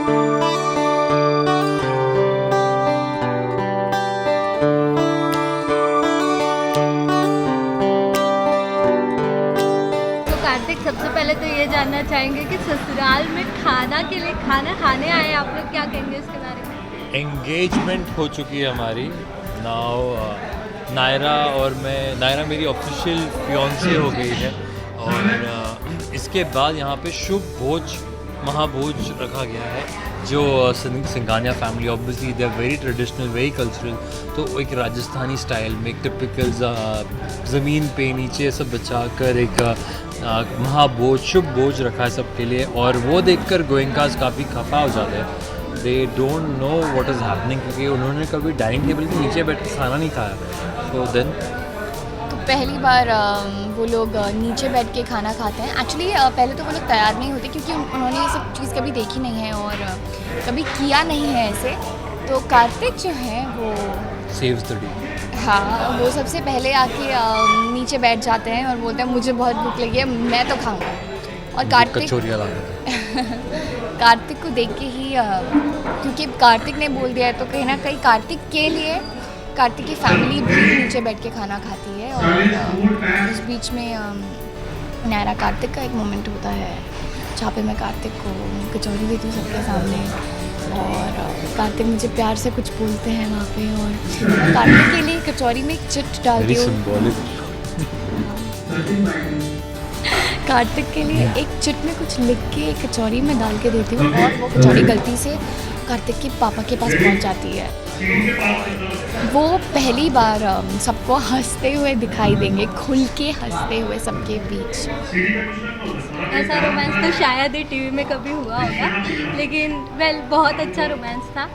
तो कार्तिक, सबसे पहले तो ये जानना चाहेंगे कि ससुराल में खाना के लिए खाना खाने आए हैं आप लोग, क्या कहेंगे इसके बारे में? एंगेजमेंट हो चुकी है हमारी नाउ। नायरा मेरी ऑफिशियल फियांसे हो गई है और इसके बाद यहाँ पे शुभ भोज महाभोज रखा गया है जो Singhania family obviously they are very traditional, very cultural. तो एक राजस्थानी स्टाइल में एक टिपिकल ज़मीन पे नीचे सब बचा कर एक महाभोज शुभ भोज रखा है सबके लिए। और वो देखकर गोयनकाज काफ़ी खफा हो जाते हैं। They don't know what is happening क्योंकि उन्होंने कभी डाइनिंग टेबल के नीचे बैठ के खाना नहीं खाया। सो देन तो पहली बार वो लोग नीचे बैठ के खाना खाते हैं। एक्चुअली पहले तो वो लोग तैयार नहीं होते क्योंकि उन्होंने ये सब चीज़ कभी देखी नहीं है और कभी किया नहीं है ऐसे। तो कार्तिक जो है वो सेव्स द डे। हाँ, वो सबसे पहले आके नीचे बैठ जाते हैं और बोलते हैं मुझे बहुत भूख लगी है, मैं तो खाऊंगा। और कार्तिक कचौरियाँ ला देते कार्तिक को देख के ही क्योंकि कार्तिक ने बोल दिया है तो कहीं ना कहीं कार्तिक के लिए कार्तिक की फैमिली भी नीचे बैठ के खाना खाती है। और उस बीच में नायरा कार्तिक का एक मोमेंट होता है जहाँ पे मैं कार्तिक को कचौरी देती हूँ सबके सामने और कार्तिक मुझे प्यार से कुछ बोलते हैं वहाँ पे और कार्तिक के लिए कचौरी में एक चिट डालती हूँ। कार्तिक के लिए एक चिट में कुछ लिख के कचौरी में डाल के देती हूँ और वो कचौरी गलती से कार्तिक के पापा के पास पहुँच जाती है। वो पहली बार सबको हंसते हुए दिखाई देंगे, खुल के हंसते हुए सबके बीच। ऐसा रोमांस तो शायद ही टीवी में कभी हुआ होगा, लेकिन वेल बहुत अच्छा रोमांस था।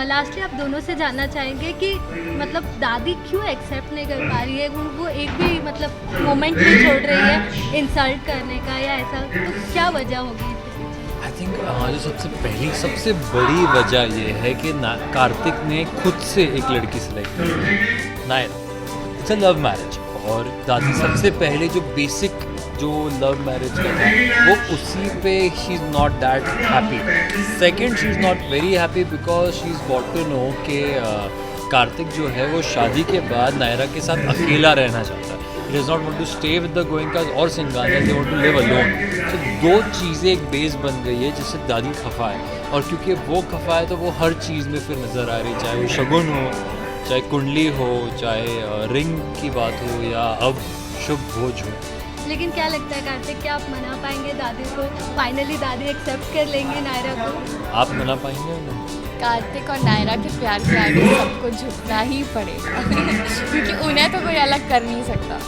लास्टली आप दोनों से जानना चाहेंगे कि मतलब दादी क्यों एक्सेप्ट नहीं कर पा रही है, वो एक भी मतलब मोमेंट नहीं छोड़ रही है इंसल्ट करने का या ऐसा, तो क्या वजह होगी? आई थिंक जो सबसे बड़ी वजह ये है कि कार्तिक ने खुद से एक लड़की सेलेक्ट की, Naira. It's a love marriage और दादी सबसे पहले जो बेसिक जो लव मैरिज का था वो उसी पे she is not that happy. Second, she is not very happy because she is got to know कि कार्तिक जो है वो शादी के बाद नायरा के साथ अकेला रहना चाहता है। He does not want to stay with the Goenkas और Singhania, they want to live alone. तो दो चीज़ें एक बेस बन गई है जिससे दादी खफा है और क्योंकि वो खफा है तो वो हर चीज़ में फिर नज़र आ रही, चाहे वो शगुन हो, चाहे कुंडली हो, चाहे रिंग की बात हो या अब शुभ भोज हो। लेकिन क्या लगता है कार्तिक, क्या आप मना पाएंगे दादी को? फाइनली दादी एक्सेप्ट कर लेंगे नायरा को? आप मना पाएंगे उन्हें? कार्तिक और नायरा के प्यार के आगे सबको झुकना ही पड़ेगा क्योंकि उन्हें तो कोई अलग कर नहीं सकता।